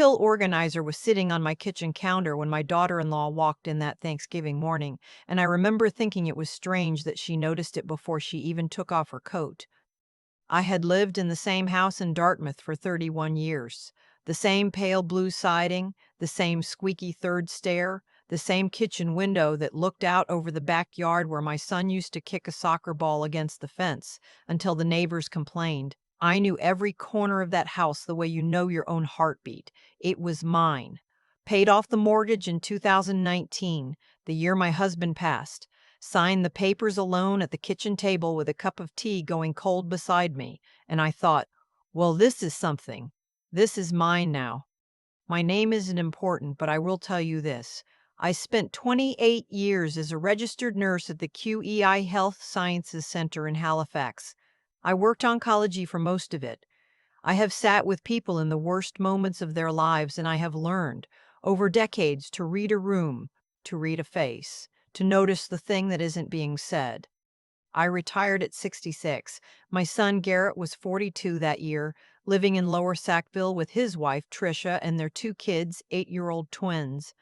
Pill organizer was sitting on my kitchen counter when my daughter-in-law walked in that Thanksgiving morning, and I remember thinking it was strange that she noticed it before she even took off her coat. I had lived in the same house in Dartmouth for 31 years. The same pale blue siding, the same squeaky third stair, the same kitchen window that looked out over the backyard where my son used to kick a soccer ball against the fence until the neighbors complained. I knew every corner of that house the way you know your own heartbeat. It was mine. Paid off the mortgage in 2019, the year my husband passed. Signed the papers alone at the kitchen table with a cup of tea going cold beside me, and I thought, well, this is something. This is mine now. My name isn't important, but I will tell you this. I spent 28 years as a registered nurse at the QEI Health Sciences Center in Halifax. I worked oncology for most of it. I have sat with people in the worst moments of their lives, and I have learned, over decades, to read a room, to read a face, to notice the thing that isn't being said. I retired at 66. My son Garrett was 42 that year, living in Lower Sackville with his wife Tricia and their two kids, 8-year-old twins.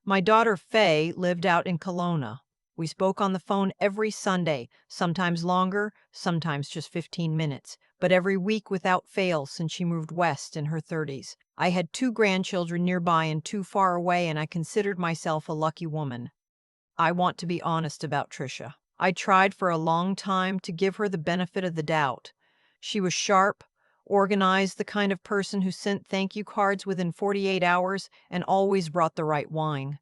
My daughter Faye lived out in Kelowna. We spoke on the phone every Sunday, sometimes longer, sometimes just 15 minutes, but every week without fail since she moved west in her 30s. I had two grandchildren nearby and too far away, and I considered myself a lucky woman. I want to be honest about Tricia. I tried for a long time to give her the benefit of the doubt. She was sharp, organized, the kind of person who sent thank you cards within 48 hours and always brought the right wine.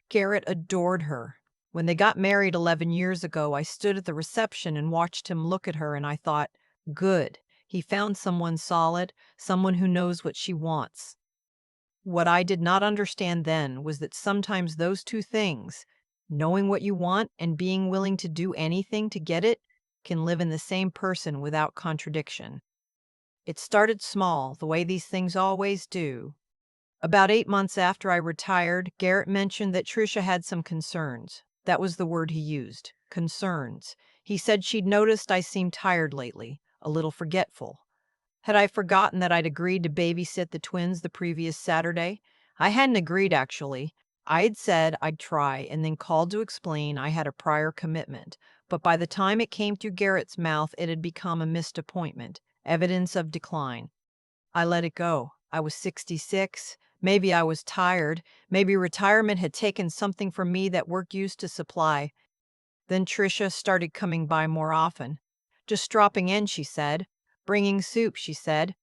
Garrett adored her. When they got married 11 years ago, I stood at the reception and watched him look at her, and I thought, good, he found someone solid, someone who knows what she wants. What I did not understand then was that sometimes those two things, knowing what you want and being willing to do anything to get it, can live in the same person without contradiction. It started small, the way these things always do. About 8 months after I retired, Garrett mentioned that Tricia had some concerns. That was the word he used, concerns. He said she'd noticed I seemed tired lately, a little forgetful. Had I forgotten that I'd agreed to babysit the twins the previous Saturday? I hadn't agreed, actually. I'd said I'd try and then called to explain I had a prior commitment. But by the time it came through Garrett's mouth, it had become a missed appointment, evidence of decline. I let it go. I was 66. Maybe I was tired. Maybe retirement had taken something from me that work used to supply. Then Tricia started coming by more often. Just dropping in, she said. Bringing soup, she said.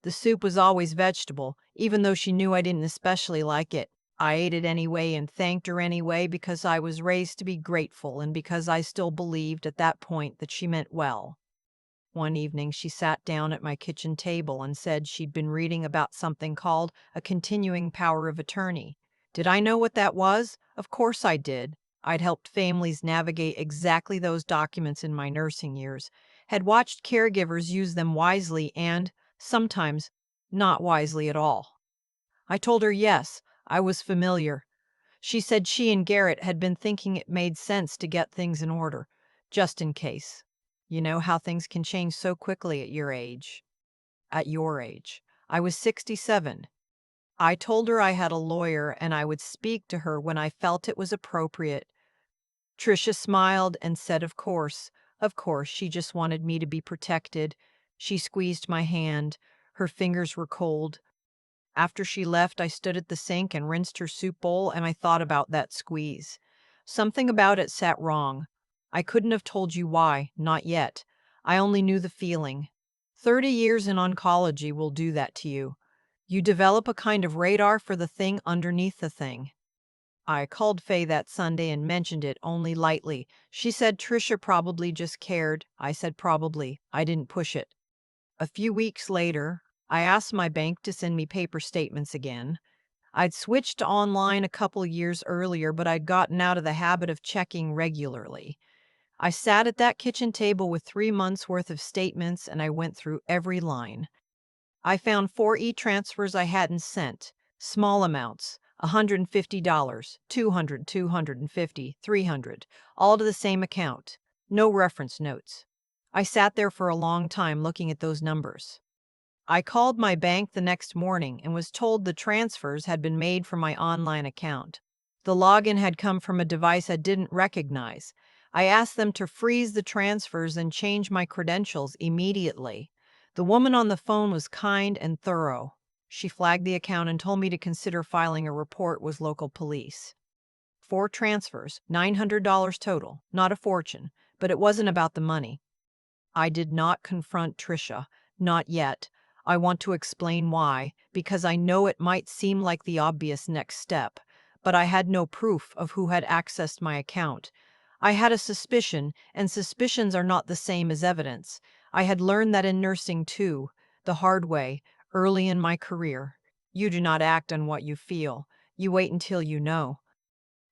The soup was always vegetable, even though she knew I didn't especially like it. I ate it anyway and thanked her anyway because I was raised to be grateful and because I still believed at that point that she meant well. One evening, she sat down at my kitchen table and said she'd been reading about something called a continuing power of attorney. Did I know what that was? Of course I did. I'd helped families navigate exactly those documents in my nursing years, had watched caregivers use them wisely and, sometimes, not wisely at all. I told her yes, I was familiar. She said she and Garrett had been thinking it made sense to get things in order, just in case. You know how things can change so quickly at your age. At your age. I was 67. I told her I had a lawyer and I would speak to her when I felt it was appropriate. Tricia smiled and said, of course. Of course, she just wanted me to be protected. She squeezed my hand. Her fingers were cold. After she left, I stood at the sink and rinsed her soup bowl, and I thought about that squeeze. Something about it sat wrong. I couldn't have told you why, not yet. I only knew the feeling. 30 years in oncology will do that to you. You develop a kind of radar for the thing underneath the thing. I called Faye that Sunday and mentioned it only lightly. She said Tricia probably just cared. I said probably. I didn't push it. A few weeks later, I asked my bank to send me paper statements again. I'd switched to online a couple years earlier, but I'd gotten out of the habit of checking regularly. I sat at that kitchen table with 3 months' worth of statements, and I went through every line. I found 4 e-transfers I hadn't sent, small amounts, $150, 200, 250, 300, all to the same account. No reference notes. I sat there for a long time looking at those numbers. I called my bank the next morning and was told the transfers had been made from my online account. The login had come from a device I didn't recognize. I asked them to freeze the transfers and change my credentials immediately. The woman on the phone was kind and thorough. She flagged the account and told me to consider filing a report with local police. 4 transfers, $900 total, not a fortune, but it wasn't about the money. I did not confront Trisha, not yet. I want to explain why, because I know it might seem like the obvious next step, but I had no proof of who had accessed my account. I had a suspicion, and suspicions are not the same as evidence. I had learned that in nursing too, the hard way, early in my career. You do not act on what you feel. You wait until you know.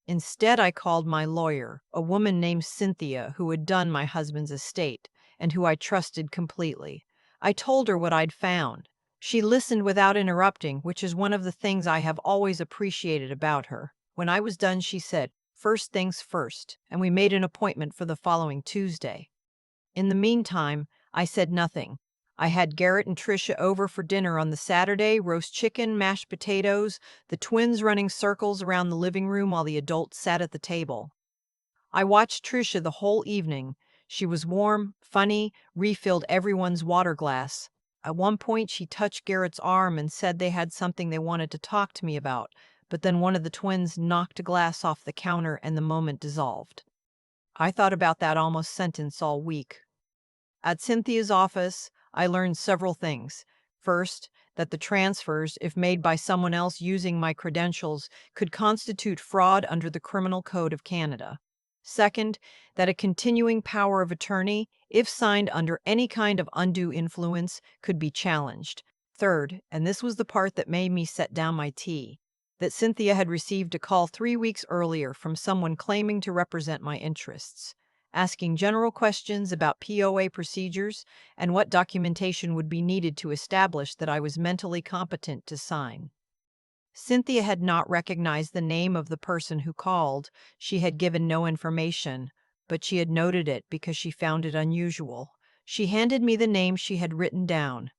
Instead, I called my lawyer, a woman named Cynthia who had done my husband's estate and who I trusted completely. I told her what I'd found. She listened without interrupting, which is one of the things I have always appreciated about her. When I was done, she said, "First things first," and we made an appointment for the following Tuesday. In the meantime, I said nothing. I had Garrett and Tricia over for dinner on the Saturday, roast chicken, mashed potatoes, the twins running circles around the living room while the adults sat at the table. I watched Tricia the whole evening. She was warm, funny, refilled everyone's water glass. At one point, she touched Garrett's arm and said they had something they wanted to talk to me about, but then one of the twins knocked a glass off the counter and the moment dissolved. I thought about that almost sentence all week. At Cynthia's office, I learned several things. First, that the transfers, if made by someone else using my credentials, could constitute fraud under the Criminal Code of Canada. Second, that a continuing power of attorney, if signed under any kind of undue influence, could be challenged. Third, and this was the part that made me set down my tea, that Cynthia had received a call 3 weeks earlier from someone claiming to represent my interests, asking general questions about POA procedures and what documentation would be needed to establish that I was mentally competent to sign. Cynthia had not recognized the name of the person who called. She had given no information, but she had noted it because she found it unusual. She handed me the name she had written down.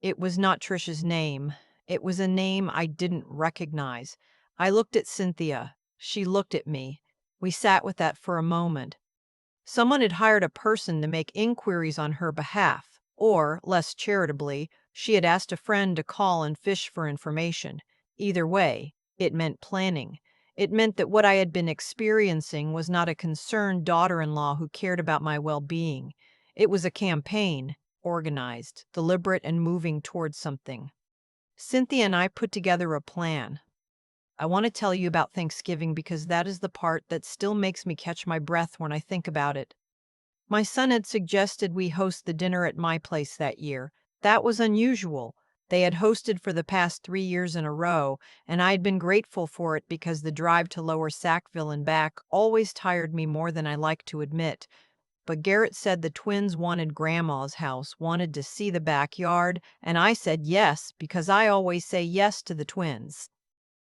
It was not Trisha's name. It was a name I didn't recognize. I looked at Cynthia. She looked at me. We sat with that for a moment. Someone had hired a person to make inquiries on her behalf, or, less charitably, she had asked a friend to call and fish for information. Either way, it meant planning. It meant that what I had been experiencing was not a concerned daughter-in-law who cared about my well-being. It was a campaign, organized, deliberate, and moving towards something. Cynthia and I put together a plan. I want to tell you about Thanksgiving because that is the part that still makes me catch my breath when I think about it. My son had suggested we host the dinner at my place that year. That was unusual. They had hosted for the past 3 years in a row, and I had been grateful for it because the drive to Lower Sackville and back always tired me more than I liked to admit. But Garrett said the twins wanted Grandma's house, wanted to see the backyard, and I said yes because I always say yes to the twins.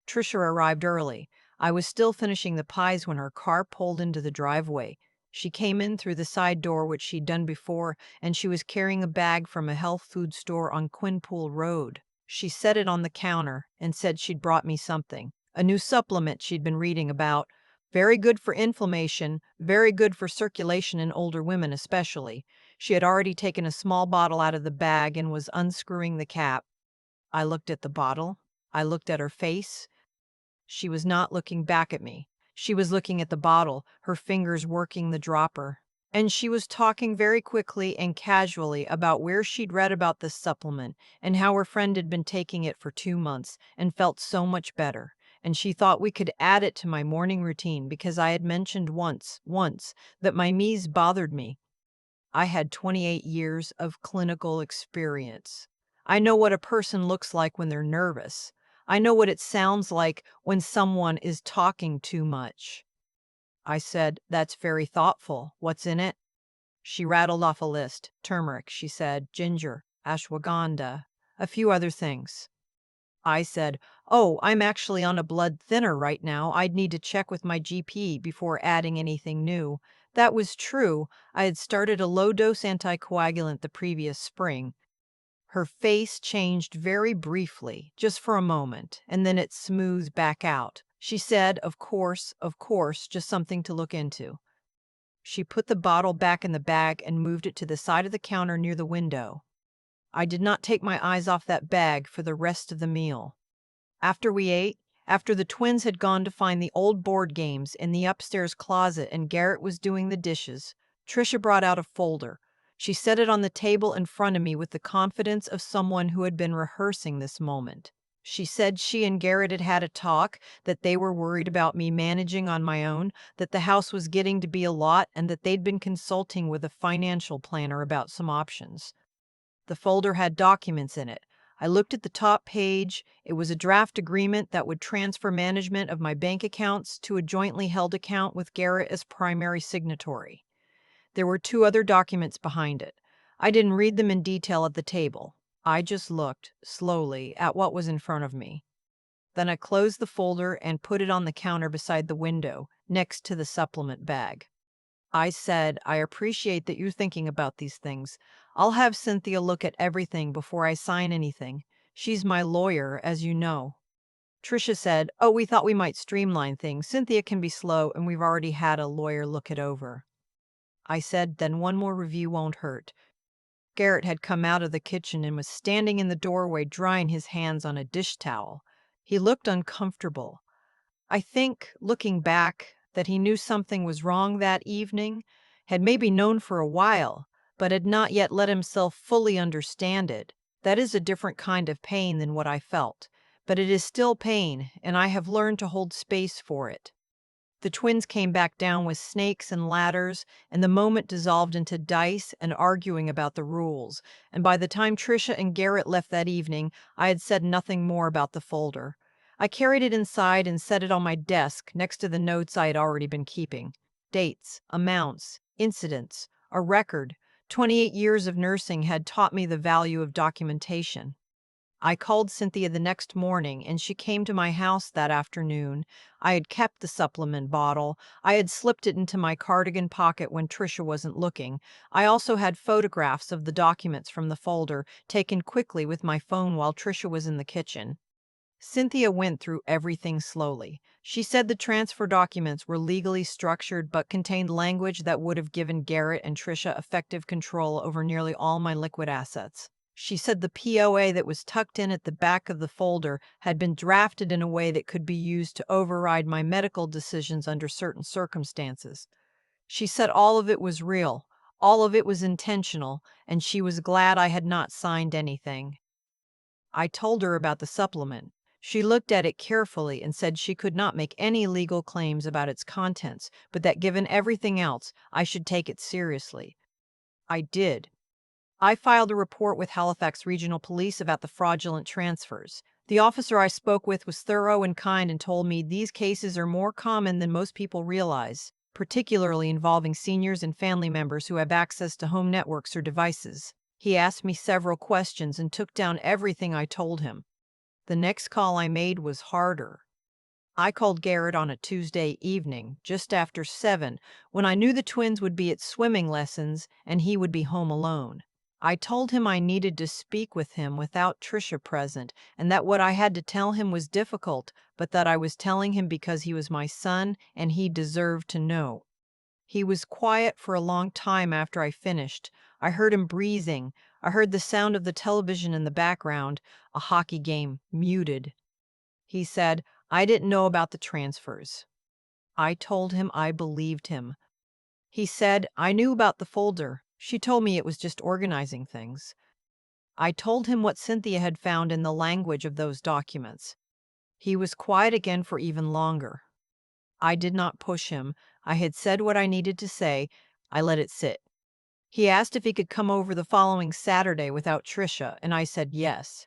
Trisha arrived early. I was still finishing the pies when her car pulled into the driveway. She came in through the side door, which she'd done before, and she was carrying a bag from a health food store on Quinpool Road. She set it on the counter and said she'd brought me something, a new supplement she'd been reading about. Very good for inflammation, very good for circulation in older women especially. She had already taken a small bottle out of the bag and was unscrewing the cap. I looked at the bottle. I looked at her face. She was not looking back at me. She was looking at the bottle, her fingers working the dropper. And she was talking very quickly and casually about where she'd read about this supplement and how her friend had been taking it for 2 months and felt so much better. And she thought we could add it to my morning routine because I had mentioned once, that my knees bothered me. I had 28 years of clinical experience. I know what a person looks like when they're nervous. I know what it sounds like when someone is talking too much. I said, "That's very thoughtful. What's in it?" She rattled off a list. Turmeric, she said, ginger, ashwagandha, a few other things. I said, "Oh, I'm actually on a blood thinner right now. I'd need to check with my GP before adding anything new." That was true. I had started a low-dose anticoagulant the previous spring. Her face changed very briefly, just for a moment, and then it smoothed back out. She said, of course, just something to look into." She put the bottle back in the bag and moved it to the side of the counter near the window. I did not take my eyes off that bag for the rest of the meal. After we ate, after the twins had gone to find the old board games in the upstairs closet and Garrett was doing the dishes, Trisha brought out a folder. She set it on the table in front of me with the confidence of someone who had been rehearsing this moment. She said she and Garrett had had a talk, that they were worried about me managing on my own, that the house was getting to be a lot, and that they'd been consulting with a financial planner about some options. The folder had documents in it. I looked at the top page. It was a draft agreement that would transfer management of my bank accounts to a jointly held account with Garrett as primary signatory. There were two other documents behind it. I didn't read them in detail at the table. I just looked, slowly, at what was in front of me. Then I closed the folder and put it on the counter beside the window, next to the supplement bag. I said, "I appreciate that you're thinking about these things. I'll have Cynthia look at everything before I sign anything. She's my lawyer, as you know." Tricia said, "Oh, we thought we might streamline things. Cynthia can be slow, and we've already had a lawyer look it over." I said, "Then one more review won't hurt." Garrett had come out of the kitchen and was standing in the doorway drying his hands on a dish towel. He looked uncomfortable. I think, looking back, that he knew something was wrong that evening, had maybe known for a while, but had not yet let himself fully understand it. That is a different kind of pain than what I felt, but it is still pain, and I have learned to hold space for it. The twins came back down with snakes and ladders, and the moment dissolved into dice and arguing about the rules, and by the time Tricia and Garrett left that evening, I had said nothing more about the folder. I carried it inside and set it on my desk next to the notes I had already been keeping. Dates, amounts, incidents, a record. 28 years of nursing had taught me the value of documentation. I called Cynthia the next morning, and she came to my house that afternoon. I had kept the supplement bottle. I had slipped it into my cardigan pocket when Tricia wasn't looking. I also had photographs of the documents from the folder, taken quickly with my phone while Tricia was in the kitchen. Cynthia went through everything slowly. She said the transfer documents were legally structured but contained language that would have given Garrett and Tricia effective control over nearly all my liquid assets. She said the POA that was tucked in at the back of the folder had been drafted in a way that could be used to override my medical decisions under certain circumstances. She said all of it was real, all of it was intentional, and she was glad I had not signed anything. I told her about the supplement. She looked at it carefully and said she could not make any legal claims about its contents, but that given everything else, I should take it seriously. I did. I filed a report with Halifax Regional Police about the fraudulent transfers. The officer I spoke with was thorough and kind and told me these cases are more common than most people realize, particularly involving seniors and family members who have access to home networks or devices. He asked me several questions and took down everything I told him. The next call I made was harder. I called Garrett on a Tuesday evening, just after 7, when I knew the twins would be at swimming lessons and he would be home alone. I told him I needed to speak with him without Tricia present, and that what I had to tell him was difficult, but that I was telling him because he was my son and he deserved to know. He was quiet for a long time after I finished. I heard him breathing. I heard the sound of the television in the background, a hockey game, muted. He said, "I didn't know about the transfers." I told him I believed him. He said, "I knew about the folder. She told me it was just organizing things." I told him what Cynthia had found in the language of those documents. He was quiet again for even longer. I did not push him. I had said what I needed to say. I let it sit. He asked if he could come over the following Saturday without Tricia, and I said yes.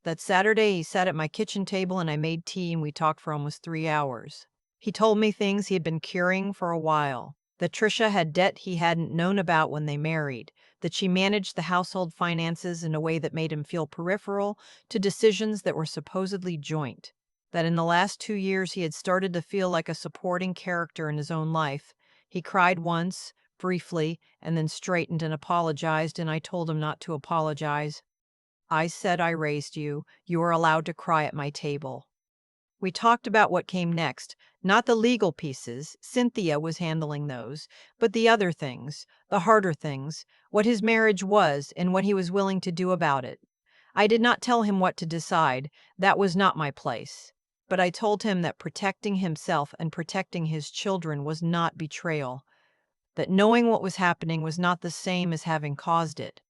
That Saturday, he sat at my kitchen table and I made tea and we talked for almost 3 hours. He told me things he had been curing for a while. That Tricia had debt he hadn't known about when they married. That she managed the household finances in a way that made him feel peripheral to decisions that were supposedly joint. That in the last 2 years he had started to feel like a supporting character in his own life. He cried once, briefly, and then straightened and apologized, and I told him not to apologize. I said I raised you. You are allowed to cry at my table. We talked about what came next, not the legal pieces, Cynthia was handling those, but the other things, the harder things, what his marriage was and what he was willing to do about it. I did not tell him what to decide, that was not my place. But I told him that protecting himself and protecting his children was not betrayal, that knowing what was happening was not the same as having caused it.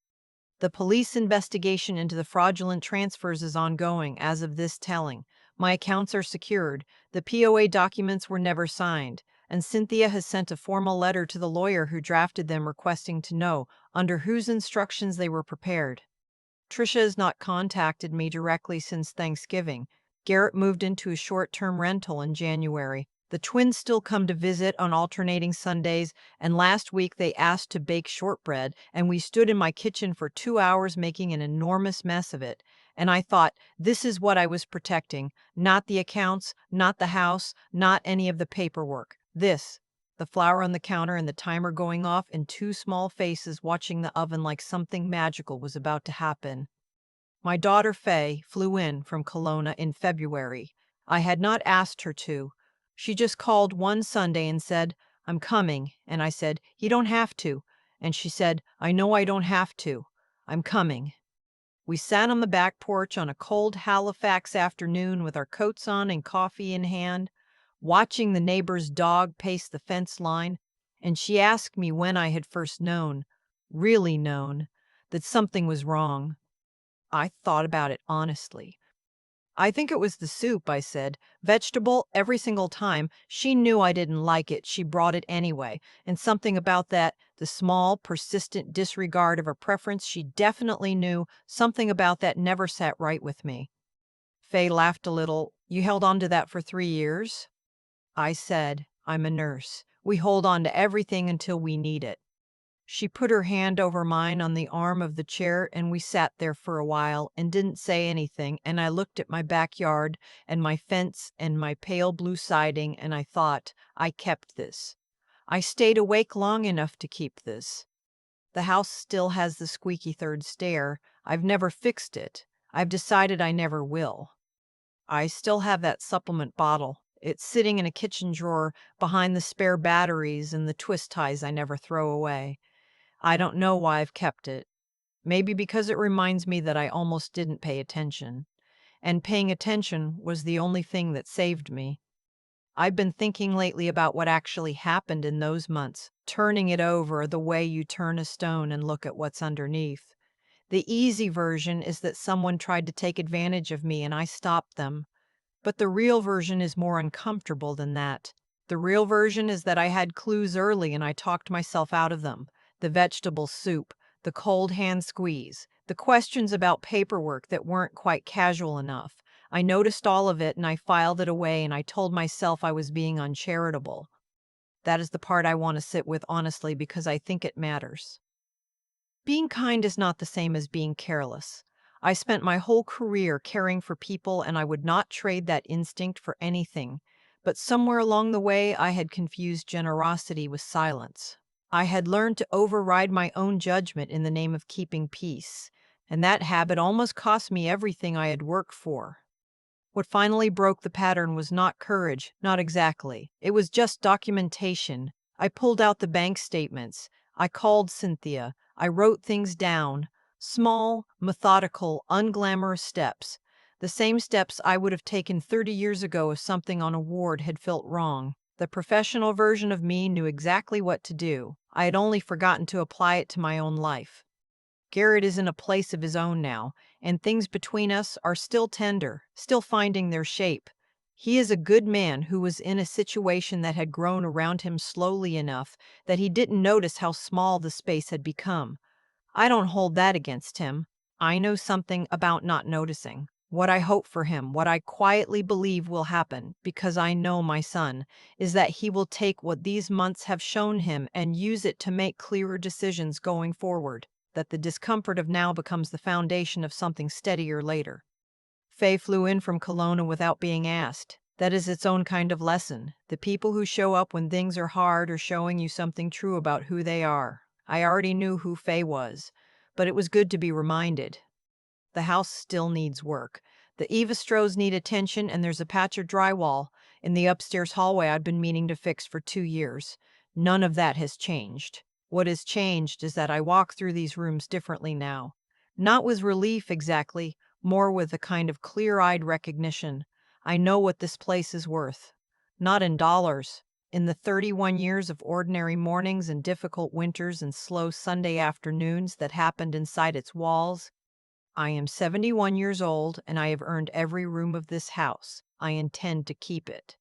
The police investigation into the fraudulent transfers is ongoing as of this telling. My accounts are secured, the POA documents were never signed, and Cynthia has sent a formal letter to the lawyer who drafted them requesting to know under whose instructions they were prepared. Trisha has not contacted me directly since Thanksgiving. Garrett moved into a short-term rental in January. The twins still come to visit on alternating Sundays, and last week they asked to bake shortbread, and we stood in my kitchen for 2 hours making an enormous mess of it. And I thought, this is what I was protecting, not the accounts, not the house, not any of the paperwork. This. The flour on the counter and the timer going off, and two small faces watching the oven like something magical was about to happen. My daughter Faye flew in from Kelowna in February. I had not asked her to. She just called one Sunday and said, "I'm coming." And I said, "You don't have to." And she said, "I know I don't have to. I'm coming." We sat on the back porch on a cold Halifax afternoon with our coats on and coffee in hand, watching the neighbor's dog pace the fence line, and she asked me when I had first known, really known, that something was wrong. I thought about it honestly. "I think it was the soup," I said. "Vegetable every single time. She knew I didn't like it. She brought it anyway. And something about that, the small, persistent disregard of a preference she definitely knew, something about that never sat right with me." Faye laughed a little. "You held on to that for 3 years?" I said, "I'm a nurse. We hold on to everything until we need it." She put her hand over mine on the arm of the chair, and we sat there for a while and didn't say anything, and I looked at my backyard and my fence and my pale blue siding, and I thought, I kept this. I stayed awake long enough to keep this. The house still has the squeaky third stair. I've never fixed it. I've decided I never will. I still have that supplement bottle. It's sitting in a kitchen drawer behind the spare batteries and the twist ties I never throw away. I don't know why I've kept it. Maybe because it reminds me that I almost didn't pay attention. And paying attention was the only thing that saved me. I've been thinking lately about what actually happened in those months, turning it over the way you turn a stone and look at what's underneath. The easy version is that someone tried to take advantage of me and I stopped them. But the real version is more uncomfortable than that. The real version is that I had clues early and I talked myself out of them. The vegetable soup, the cold hand squeeze, the questions about paperwork that weren't quite casual enough. I noticed all of it and I filed it away and I told myself I was being uncharitable. That is the part I want to sit with honestly because I think it matters. Being kind is not the same as being careless. I spent my whole career caring for people and I would not trade that instinct for anything. But somewhere along the way, I had confused generosity with silence. I had learned to override my own judgment in the name of keeping peace, and that habit almost cost me everything I had worked for. What finally broke the pattern was not courage, not exactly. It was just documentation. I pulled out the bank statements. I called Cynthia. I wrote things down. Small, methodical, unglamorous steps. The same steps I would have taken 30 years ago if something on a ward had felt wrong. The professional version of me knew exactly what to do. I had only forgotten to apply it to my own life. Garrett is in a place of his own now, and things between us are still tender, still finding their shape. He is a good man who was in a situation that had grown around him slowly enough that he didn't notice how small the space had become. I don't hold that against him. I know something about not noticing. What I hope for him, what I quietly believe will happen, because I know my son, is that he will take what these months have shown him and use it to make clearer decisions going forward, that the discomfort of now becomes the foundation of something steadier later. Faye flew in from Kelowna without being asked. That is its own kind of lesson. The people who show up when things are hard are showing you something true about who they are. I already knew who Faye was, but it was good to be reminded. The house still needs work. The Evastros need attention, and there's a patch of drywall in the upstairs hallway I'd been meaning to fix for 2 years. None of that has changed. What has changed is that I walk through these rooms differently now. Not with relief exactly, more with a kind of clear-eyed recognition. I know what this place is worth. Not in dollars. In the 31 years of ordinary mornings and difficult winters and slow Sunday afternoons that happened inside its walls. I am 71 years old, and I have earned every room of this house. I intend to keep it.